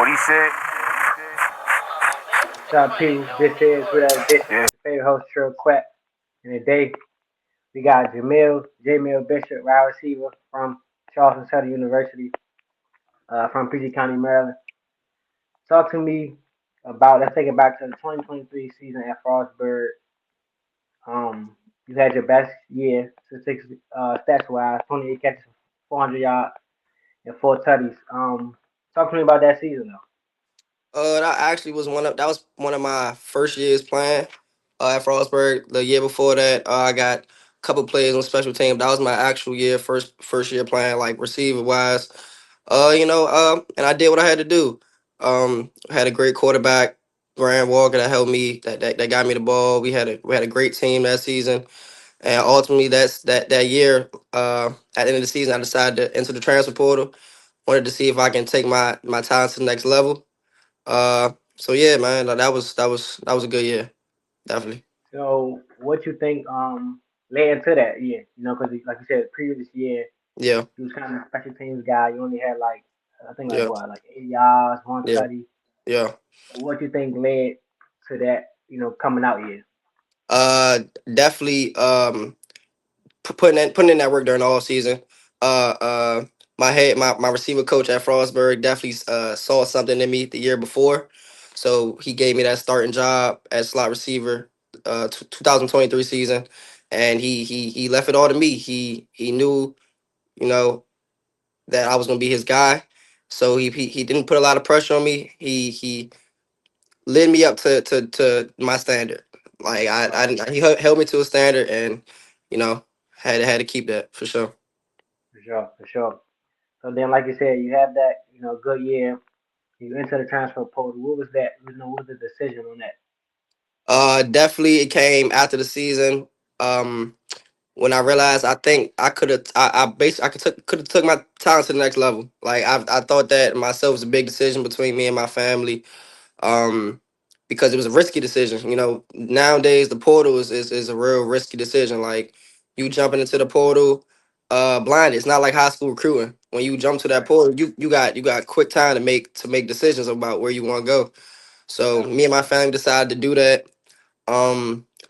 What he said? What's up, people? This is WhoThat Edition, Yeah. your favorite host, Trill Quet. And today we got Jamil Bishop, wide receiver from Charleston Southern University, from PG County, Maryland. Talk to me about, let's take it back to the 2023 season at Frostburg. Um, you had your best year, statistics, stats wise, 28 catches, 400 yards, and four tutties. Talk to me about that season, though. That was one of my first years playing at Frostburg. The year before that, I got a couple plays on special team. That was my actual year, first year playing like receiver wise. And I did what I had to do. I had a great quarterback, Brian Walker, that helped me. That got me the ball. We had a great team that season, and ultimately that year. At the end of the season, I decided to enter the transfer portal. Wanted to see if I can take my talents to the next level. So yeah, man, that was a good year, definitely. So, what you think led into that year? Because like you said, previous year Yeah, you was kind of a special teams guy. You only had like I think like yeah, what like 8 yards, one yeah, tutty. yeah. What you think led to that? Coming out year. Uh, Definitely. Putting in that work during the all season. Uh, uh, my receiver coach at Frostburg definitely saw something in me the year before, so he gave me that starting job as slot receiver. 2023 season, and he left it all to me. He knew, you know, that I was gonna be his guy. So he didn't put a lot of pressure on me. He led me up to my standard. Like Oh, held me to a standard, and you know had to keep that for sure. for sure, for sure. So then, like you said, you have that good year. You enter the transfer portal. What was that? What was the decision on that? Definitely it came after the season. Um, when I realized I think I could have I basically could have took my talent to the next level. Like I thought that myself was a big decision between me and my family. um, because it was a risky decision. Nowadays the portal is a real risky decision. Like you jumping into the portal, blind. It's not like high school recruiting. When you jump to that Right. portal, you got quick time to make decisions about where you want to go. So Yeah. me and my family decided to do that.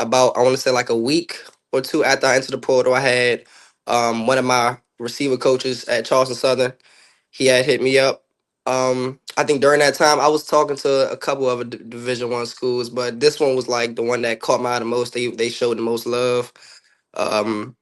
About I want to say like a week or two after I entered the portal, I had one of my receiver coaches at Charleston Southern. He had hit me up. I think during that time I was talking to a couple of Division One schools, but this one was like the one that caught my eye the most. They showed the most love.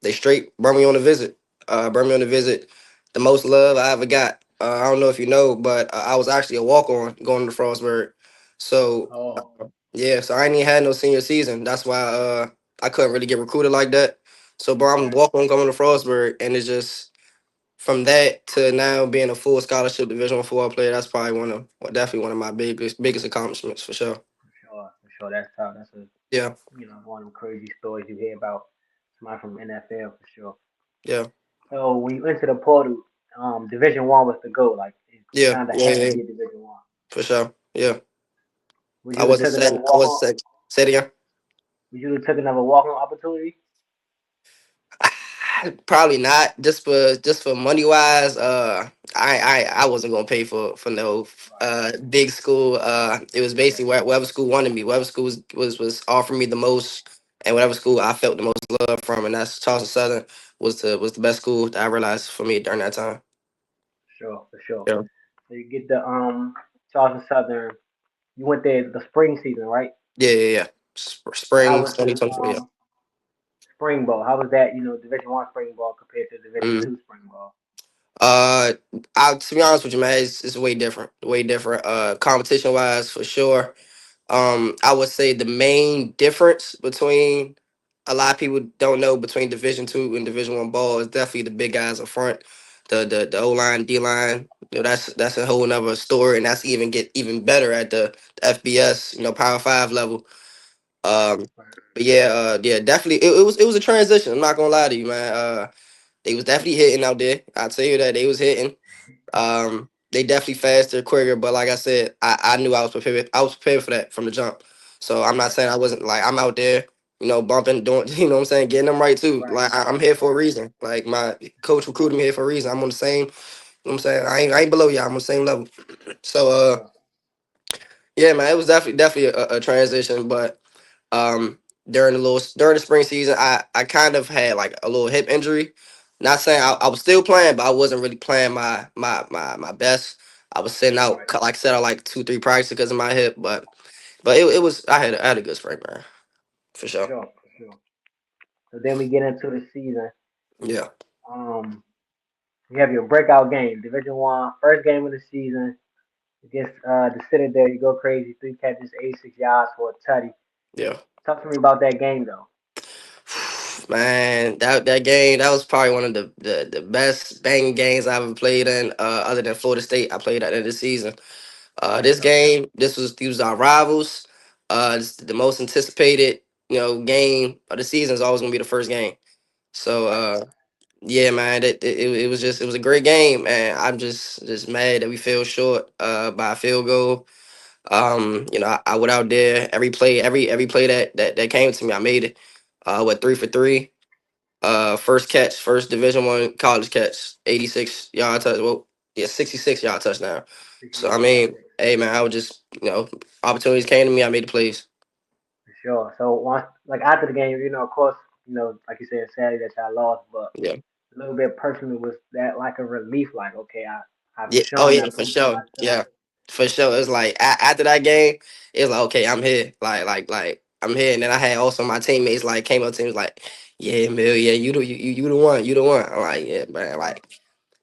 They straight brought me on a visit. Brought me on a visit. The most love I ever got. I don't know if you know, but I was actually a walk on going to Frostburg. So Oh, yeah, so I ain't even had no senior season. That's why I couldn't really get recruited like that. So bro, I'm right. walking on coming to Frostburg, and it's just from that to now being a full scholarship Division 1 football player. That's probably definitely one of my biggest accomplishments for sure. For sure, for sure. That's tough. That's a Yeah, one of them crazy stories you hear about somebody from NFL for sure. yeah, So when you enter the portal, Division 1 was the goal. Like it yeah, kind of yeah, had to yeah, be a Division 1. for sure. Yeah, Would I you have wasn't took another set. I walk wasn't on? set. Say it again. Would you have took another walk on opportunity? Probably not. Just for money wise. I wasn't gonna pay for no Right. big school. It was Yeah. basically whatever school wanted me. Whatever school was offering me the most, and whatever school I felt the most love from, and that's Charleston Southern was the best school that I realized for me during that time. For sure, for sure. Yeah, So you get the Charleston Southern. You went there the spring season, right? yeah, yeah, yeah. So how Spring was the 2024. Yeah. spring ball? How was that? Division 1 spring ball compared to Division 2 Mm. spring ball? Uh, to be honest with you, man, it's way different. Way different. Competition wise, for sure. I would say the main difference between a lot of people don't know between Division 2 and Division 1 ball is definitely the big guys up front, the O line, D line. That's a whole nother story, and that's even better at the FBS, Power 5 level. Right. But yeah, yeah, definitely, it was a transition. I'm not gonna lie to you, man. They was definitely hitting out there. I'll tell you that they was hitting. They definitely faster, quicker, but like I said, I knew I was prepared. I was prepared for that from the jump. So I'm not Right. saying I wasn't like I'm out there, bumping, doing, what I'm saying, getting them right too. Right. Like I'm Right. here for a Right. reason. Like my coach recruited me here for a reason. I'm on the same. You know what I'm saying I ain't below y'all. I'm on the same level. So For sure. Yeah, man, it was definitely a transition, but um during the spring season, I kind of had like a little hip injury. Not saying I was still playing, but I wasn't really playing my best. I was sitting out, Right. like set out like 2 3 practices because of my hip, but it was I had a good spring, man, for For sure. sure, for sure. So then we get into the season. Yeah, Um, you have your breakout game, Division One, first game of the season against the Citadel. You go crazy, 3 catches, 86 yards for a tutty. yeah. Talk to me about that game though. Man, that game, that was probably one of the best banging games I ever played in. Other than Florida State, I played at the end of the season. Okay, This okay, game, these was our rivals. It's the most anticipated, game of the season is always gonna be the first game. So right. yeah, man, it was just it was a great game, and I'm just mad that we fell short by a field goal. I went out there every play that came to me, I made it. Went 3 for 3. First catch, first Division 1 college catch, 86 yard touch. Well, yeah, 66 yard touchdown. So I 66, mean, 66. hey man, I would just opportunities came to me, I made the plays. For sure. So once, like after the game, of course, like you said, sadly that y'all lost, but Yeah, a little bit personally was that like a relief, like okay, I've yeah. Oh shown, yeah, I've for proven sure. myself. Yeah, for sure. It's like after that game, it's like okay, I'm here. Like I'm here. And then I had also my teammates like came up to me was like, yeah, Mill, yeah, you the one, you the one. I'm like, yeah, man, Right, like.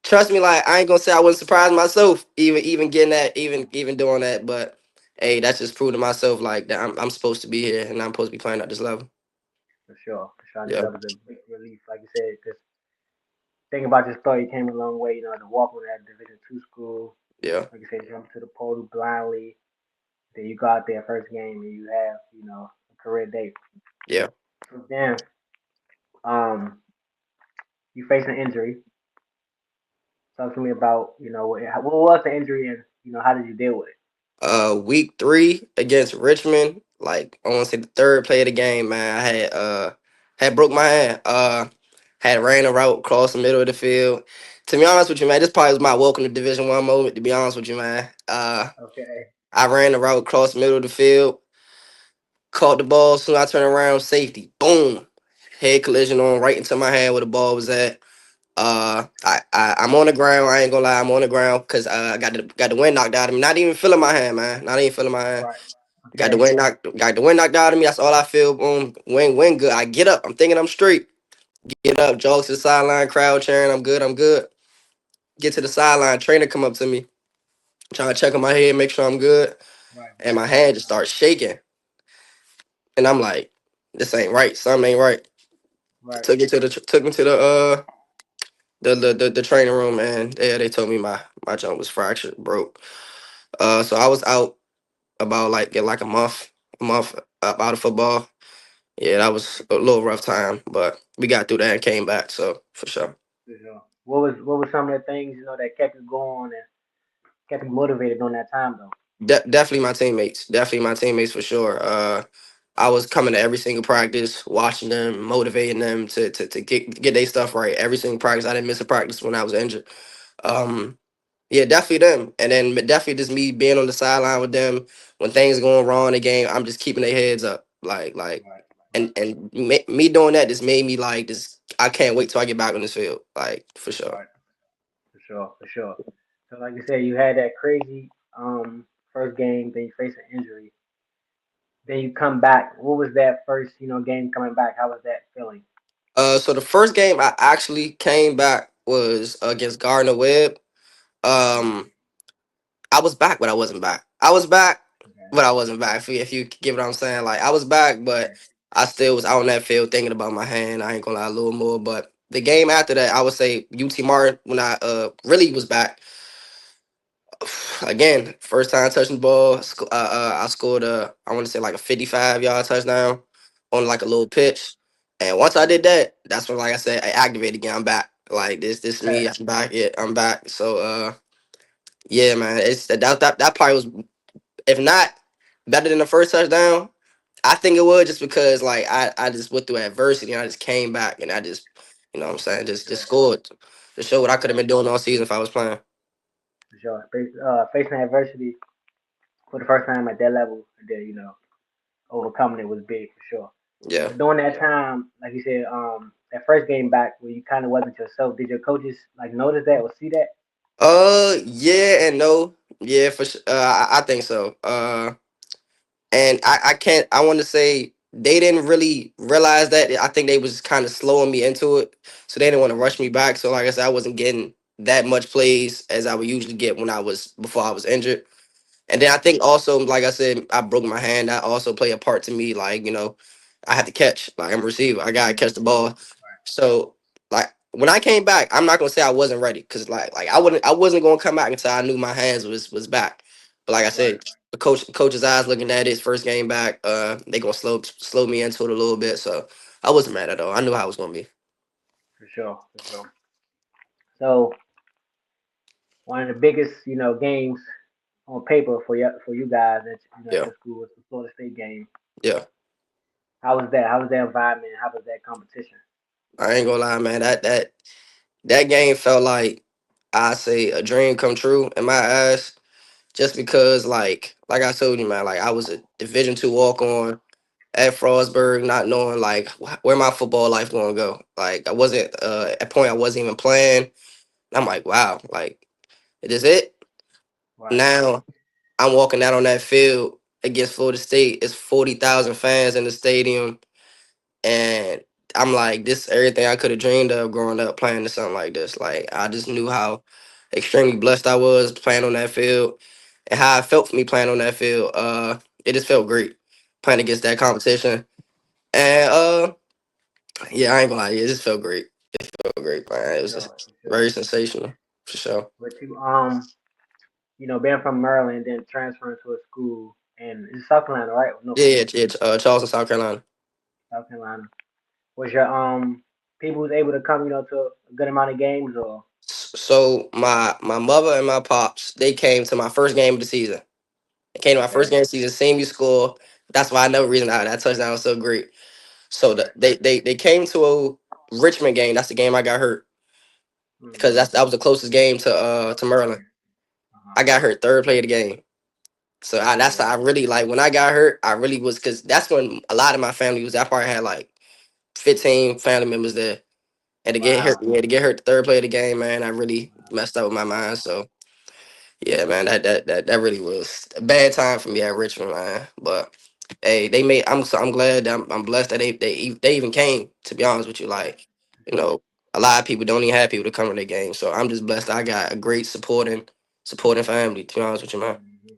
Trust me, like I ain't gonna say I wasn't surprised myself, even getting that, even doing that. But hey, that's just proving to myself like that I'm supposed to be here and I'm supposed to be playing at this level. for sure, for sure. I know Yeah, that was a big relief, like you said, because think about your story, you came a long way. To walk with that Division 2 school, yeah, like you said, jump to the portal blindly. Then you go out there first game and you have, a career day. yeah. So then, um, you face an injury. Talk to me about, what was the injury and, how did you deal with it? Week 3 against Richmond, like I want to say the third play of the game, man. I had broke my hand. Had ran a route across the middle of the field. To be honest with you, man, this probably was my welcome to Division 1 moment. To be honest with you, man. Okay. I ran the route across the middle of the field. Caught the ball, soon I turn around, safety, boom, head collision on right into my hand where the ball was at. I'm on the ground. I ain't gonna lie, I'm on the ground because I got the wind knocked out of me. Not even feeling my hand, man. Not even feeling my hand. Right. Got the Okay. wind knocked out of me. That's all I feel. Boom, wind good. I get up. I'm thinking I'm straight. Get up, jog to the sideline, crowd cheering. I'm good. I'm good. Get to the sideline. Trainer come up to me, trying to check on my head, make sure I'm good, Right. and Right. my Right. hand just starts shaking. And I'm like, this ain't right. Something ain't right. Right. Took me to the training room, and they told me my jump was fractured, broke. So I was out about like a month out of football. Yeah, that was a little rough time, but we got through that and came back. So for sure, For sure. What was some of the things that kept you going and kept you motivated during that time though? Definitely my teammates. Definitely my teammates for sure. I was coming to every single practice, watching them, motivating them to get their stuff right. Every single practice, I didn't miss a practice when I was injured. Um, Yeah, definitely them, and then definitely just me being on the sideline with them when things going wrong in the game. I'm just keeping their heads up, Right. Right. and me doing that just made me like this. I can't wait till I get back on this field, like for sure. Right. For sure. For sure. So like you said, you had that crazy first game, then you face an injury, then you come back. What was that first game coming back? How was that feeling? So the first game I actually came back was against Gardner Webb. Okay. Um, I was back, but I wasn't back. I was back, Okay. but I wasn't back. If you get what I'm saying, like I was back, but Okay. I still was out on that field thinking about my hand. I ain't gonna lie, a little more. But the game after that, I would say UT Martin when I really was back again. First time touching the ball, I scored I want to say like a 55 yard touchdown on like a little pitch. And once I did that, that's when like I said I activated again. I'm back. Like this me. Okay. I'm back. Yeah, I'm back. So yeah, man. It's that part was, if not better than the first touchdown, I think it was just because like I just went through adversity and I just came back and I just what I'm saying, For just sure. scored to show what I For could have sure. been doing all season if I was playing. For sure. Facing adversity. for the first time at that level, and then overcoming it was big for sure. Yeah. But during that time, like you said, that first game back where you kind of wasn't yourself, did your coaches like notice that or see that? Yeah and no. Yeah, for sure. I think so. And I can't. I want to say they didn't really realize that. I think they was kind of slowing me into it, so they didn't want to rush me back. So like I said, I wasn't getting that much plays as I would usually get when I was before I was injured. And then I think also, like I said, I broke my hand. That also play a part to me. Like, I had to catch. Like, I'm a receiver. I gotta catch the ball. So, like, when I came back, I'm not gonna say I wasn't ready, because like I wasn't gonna come back until I knew my hands was back. But like I Right, said, the coach's eyes looking at his first game back. They gonna slow me into it a little bit. So I wasn't mad at all. I knew how it was gonna be. for sure, for sure. So one of the biggest, games on paper for you guys at at Yeah, your school was the Florida State game. yeah. How was that? How was that environment? How was that competition? I ain't gonna lie, man. That game felt like, I say, a dream come true in my eyes. Just because, like I told you, man, like I was a Division 2 walk on at Frostburg, not knowing like where my football life gonna go. Like I wasn't at a point I wasn't even playing. I'm like, wow, like it is it. Right, Now I'm walking out on that field against Florida State. It's 40,000 fans in the stadium, and I'm like, this is everything I could have dreamed of growing up playing to something like this. Like I just knew how extremely blessed I was playing on that field, and how I felt for me playing on that field. It just felt great playing against that competition. And yeah, I ain't gonna lie, yeah, it just felt great. Felt great, man. for It was sure, just for sure. very sensational for sure. But being from Maryland, then transferring to a school and it's South Carolina, right? Or North Yeah, yeah, Carolina? yeah. Charleston, South Carolina. South Carolina. Was your people was able to come, to a good amount of games or So my mother and my pops, they came to my first game of the season. They came to my first okay, game of the season, seen me score. That's why I know the reason that touchdown was so great. So right. they came to a Richmond game. That's the game I got hurt, because Mm-hmm. that was the closest game to Maryland. Uh-huh. I got hurt third play of the game. So that's how Yeah. I really, like, when I got hurt. I really was, because that's when a lot of my family was. I probably had like 15 family members there, and to get hurt, Wow. yeah, to get hurt the third play of the game, man, I really messed up with my mind. So yeah, man, that really was a bad time for me at Richmond, man. But hey, they made. I'm glad that I'm blessed that they even came. To be honest with you, like, For you sure. know, a lot of people don't even have people to come to their game. So I'm just blessed. I got a great supporting family. To be honest with you, man. Mm-hmm.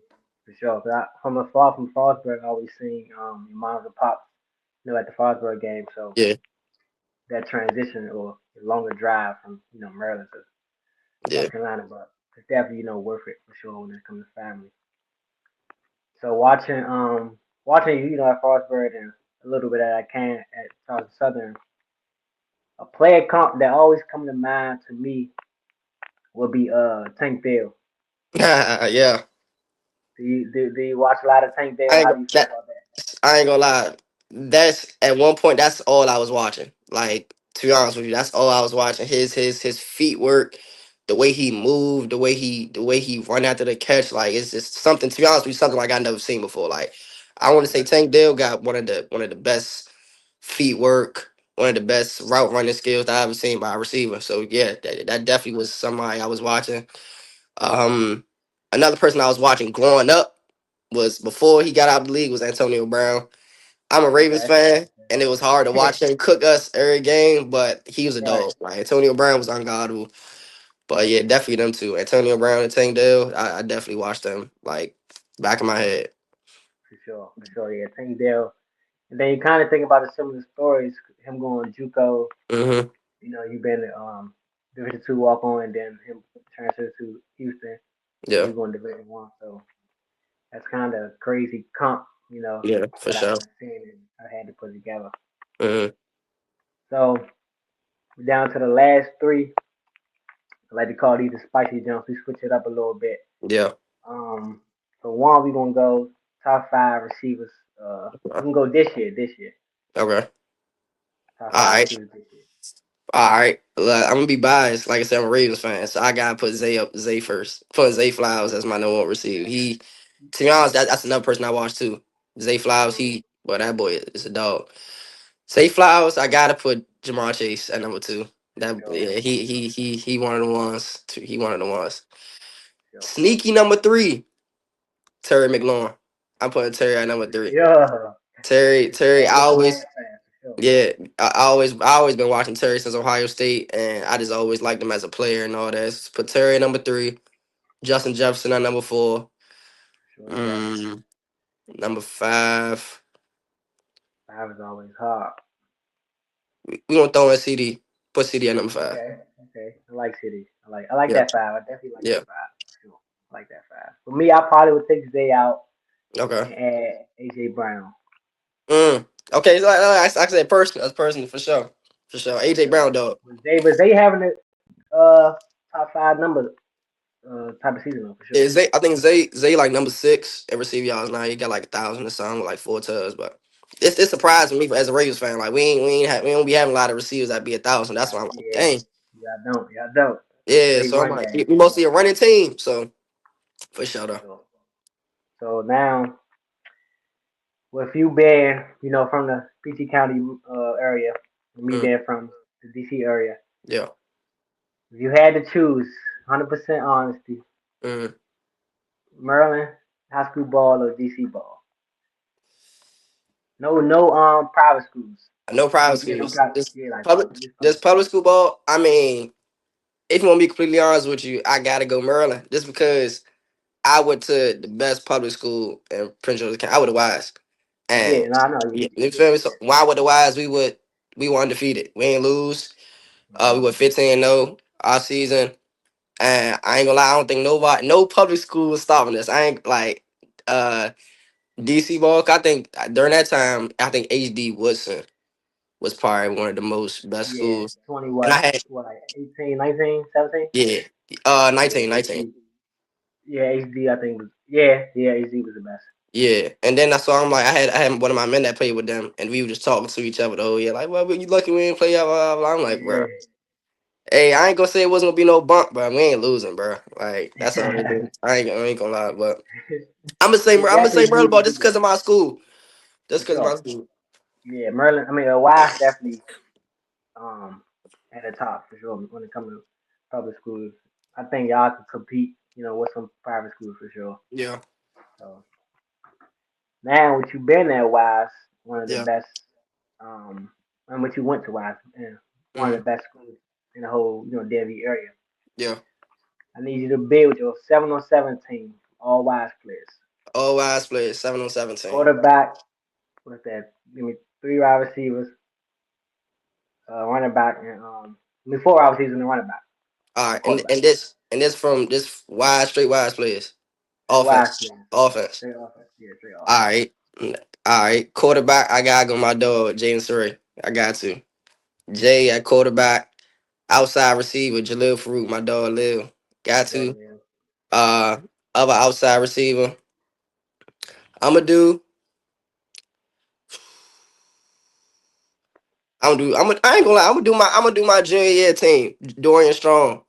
For sure. 'Cause from afar from Frostburg, I always seen your moms and pops, at the Frostburg game. So Yeah, that transition or the longer drive from Maryland to yeah. South Carolina, but it's definitely worth it for sure when it comes to family. So watching you at Frostburg and a little bit that I can at Charleston Southern, a player comp that always come to mind to me would be Tank Bill. Yeah. Do you watch a lot of Tank Bill? I ain't How gonna do you feel that, about that? I ain't gonna lie. That's at one point. That's all I was watching. Like, to be honest with you, that's all I was watching. His feet work, the way he moved, the way he run after the catch. Like, it's just something. To be honest with you, something like I never seen before. Like, I want to say Right. Tank Dale got one of the best feet work, one of the best route running skills that I ever seen by a receiver. So yeah, that definitely was somebody I was watching. Um, Another person I was watching growing up was, before he got out of the league, was Antonio Brown. I'm a Ravens Okay. fan, and it was hard to watch him cook us every game, but he was a Right. dog. Like, Antonio Brown was unguardable. But yeah, definitely them two, Antonio Brown and Tank Dell. I definitely watched them like back in my head. For sure. For sure. Yeah. Tank Bill. And then you kind of think about the similar stories. Him going JUCO. Hmm. You've been Division 2 walk on, and then him transfer to Houston, and Yeah, you going Division 1. So that's kind of crazy comp. yeah, for That I've sure. seen and I had to put together. Hmm. So we're down to the last three. I like to call these the spicy jumps. We switch it up a little bit. Yeah. Um, so one we gonna go top five receivers. We can go this year. This year, Okay. top All five right. receivers this year. All right. Look, I'm gonna be biased. Like I said, I'm a Ravens fan, so I gotta put Zay first. Put Zay Flowers as my number one receiver. Okay. To be honest, that's another person I watch too. Zay Flowers, Mm, that boy is a dog. Zay Flowers, I gotta put Jamar Chase at number two. for That sure, yeah, for sure, he one of the ones. He one of the ones. for sure. Sneaky number three, Terry McLaurin. I'm putting Terry at number three. Yeah, Terry, Alabama fan, for sure. yeah, I always been watching Terry since Ohio State, and I just always liked him as a player and all that. So put Terry at number three, Justin Jefferson at number four, For sure, you got mm, number five. that was always hard. We gonna throw in CD. Put CD at number five. Okay, okay. I like City. I like Yeah, that five. I definitely like yeah. that five. For sure. I like that five. For me, I probably would take Zay out Okay. and add AJ Brown. Mm. Okay, so I said person. That's person for sure. For sure. For AJ sure. Brown dog. But Zay having a top five number type of season though, for sure. Yeah, Zay. I think Zay like number six at receive yards now. He got like 1,000 or something, with like four tugs. But it's Yeah. surprising me as a Ravens fan. Like we don't be having a lot of receivers that be 1,000. That's why I'm like, Yeah. dang. Yeah, I don't. Yeah, I don't. Yeah. Great So I'm run like, game we for mostly sure. a running team. So for sure For though. sure. So now, with you being, from the PG County area, and me Mm, being from the DC area, yeah. if you had to choose, 100% honesty, Mm. Maryland high school ball or DC ball? No, no, private schools. No private Yeah, no schools. private. Yeah, like just This public public schools. school ball. I mean, if you want to be completely honest with you, I gotta go Maryland just because I went to the best public school in Prince George's County. I would the Wise, Yeah, and no, I know yeah, you you did feel me? say So that. why would the Wise? We were undefeated. We ain't lose. We Mm-hmm. were 15-0 our season, and I ain't gonna lie. I don't think no public school was stopping us. I ain't like uh DC ball. I think during that time, I think HD Woodson was probably one of the most best Yeah, schools, 20 and I what? had What, like 18, 19, 17? yeah, Yeah, 19. HD. Yeah, HD. I think was. Yeah, HD was the best. Yeah, and then I saw him like I had one of my men that played with them, and we were just talking to each other. Oh yeah, like well, you lucky we didn't play. Blah, blah, blah. I'm like, bro, hey, I ain't gonna say it wasn't gonna be no bump, but we ain't losing, bro. Like that's all it Yeah. is. I ain't gonna lie, but They I'm gonna say definitely Maryland ball do just that because of my school, just for because of my sure. school. Yeah, Merlin. I mean, Wise definitely um at the top for sure when it comes to public schools. I think y'all can compete, with some private schools for sure. Yeah, So now, what you been at Wise, one of the yeah, best, um, and what you went to Wise, one of mm, the best schools in the whole, DMV area. yeah. I need you to build your 7-on-7 team, all Wise players. All Wise players 7 on 17. Quarterback, what's that? Give me three wide receivers, running back, and four wide receivers and a running back All and right, quarterback. and this from this Wise straight Wise players. Straight Wise Offense, players. offense. Straight offense. Yeah, straight All offense. right, all right. Quarterback, I gotta go my dog Jaden Surrey. I got to. Jay at quarterback, outside receiver, Jalil Farouk, my dog Lil. Got Yeah, to. yeah. Uh Other outside receiver. I'ma do I ain't gonna lie, I'm gonna do my junior year team. Dorian Strong,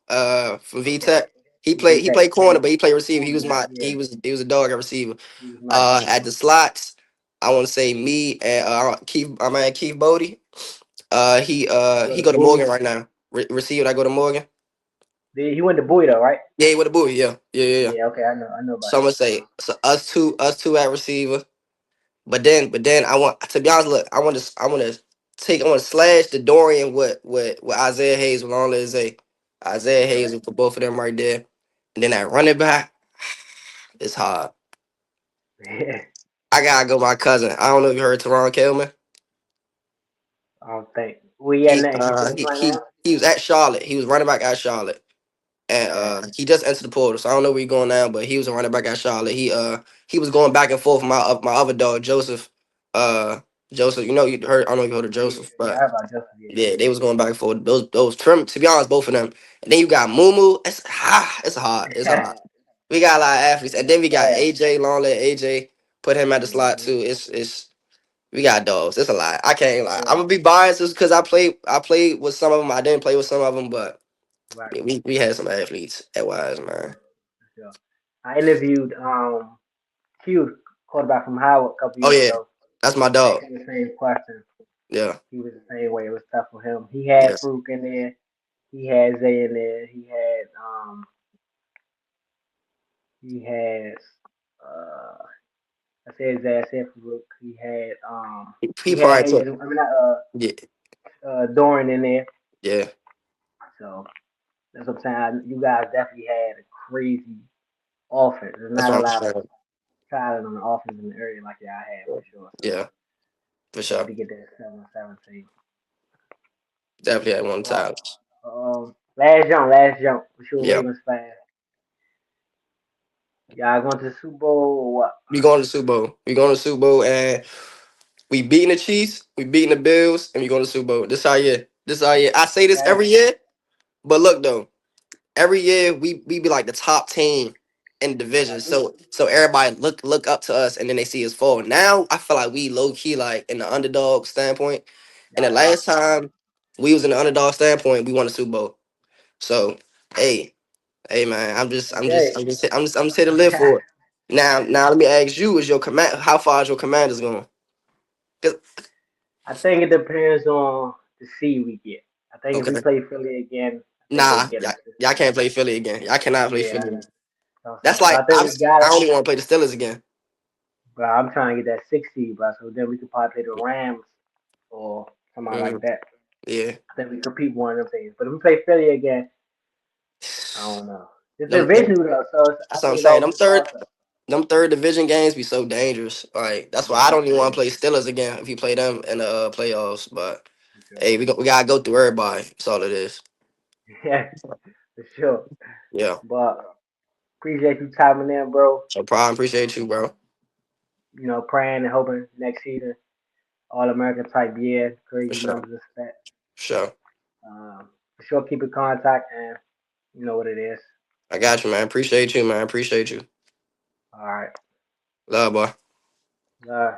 from Okay. VTech. He Yeah, V played Tech. corner, but he played receiver. Corner. Yeah, He was a dog at receiver. he was nice for At sure. the slots, I wanna say me and Keith my man Keith Bodie. You go He to go to Bowie. Morgan right now. Receiver I go to Morgan. He went to Bowie though, right? Yeah, with the Bowie, yeah. Yeah. Okay, I know about So I'm him gonna for sure. say so us two at receiver. But then I want to be honest. Look, I want to slash the Dorian with Isaiah Hayes with all Isaiah. Isaiah For Hayes for both of them right there. And then that running back, it's hard. sure. I gotta go my cousin. I don't know if you heard Teron Kelman. I don't think. Well, yeah, now he still playing now. He was at Charlotte. He was running back at Charlotte. And Okay. he just entered the portal, so I don't know where he's going now. But he was a running back at Charlotte. He was going back and forth with my other dog Joseph. Uh, Joseph, you heard. I don't know if you heard of Yeah, Joseph, yeah. I but heard about Justin. Yeah, yeah, they was going back and forth. Those trim. To be honest, both of them. And then you got Mumu. It's hard. It's yeah. hard. We got a lot of athletes, and then we got Fast. AJ Long. Let AJ put him at the slot Mm-hmm. too. It's we got dogs. It's a lot. I can't lie. I'm Yeah. gonna be biased just because I played with some of them. I didn't play with some of them, but Right. we had some athletes at Wise, For man. sure. For sure. I interviewed Q, quarterback from Howard a couple Oh years yeah, ago. that's my Asked dog. him the same question. Yeah, He was the same way. It was tough for him. He had yes. Fruit in there. He had Zay in there. He has I said Zay, I said Fruit. He He had probably took. Hayes. I mean not Yeah, Doran in there. yeah. So that's what I'm saying. You guys definitely had a crazy offense. There's That's not what a I'm lot of saying. talent on the offense in the area like y'all had for sure. So Yeah, for glad sure. to get that 7-17. Definitely at one But time. last jump. We sure Yeah, Ravens fan. Y'all going to the Super Bowl or what? we going to the Super Bowl. We going to the Super Bowl, and we beating the Chiefs. We beating the Bills, and we going to the Super Bowl. This our year. This our year. I say this Okay. every year, but look though. Every year we be like the top team in the division. Y'all do. So everybody look up to us and then they see us fall. Now I feel like we low key like in the underdog standpoint. And the Y'all are. last time we was in the underdog standpoint, we won the Super Bowl. So hey, hey man, Okay. I'm just here to live for it. Now let me ask you, is your command how far is your commanders going? 'Cause- I think it depends on the seed we get. I think if we Okay. play Philly again, I think they Nah, get us this y'all time. can't play Philly again. Y'all cannot play Yeah. Philly. That's So I like think we got I it. don't even want to play the Steelers again. But I'm trying to get that 6 seed, but so then we could probably play the Rams or somebody like Mhm. that. Yeah. I think we compete one of them things. But if we play Philly again, I don't know. It's Them, divisional though, so I that's what I'm think it's saying. always a toss up. Them third division games be so dangerous. Like that's why Yeah, I it's don't even want to crazy play Steelers again if you play them in the playoffs. But for sure. hey, we gotta go through everybody. That's all it is. Yeah, for sure. Yeah. But appreciate you timing in, bro. So prime appreciate you, bro. Praying and hoping next season, All American type year, For crazy sure. numbers and stats. For sure. For sure, keep in contact and you know what it is. I got you, man. Appreciate you, man. Appreciate you. All right. Love, boy. Uh,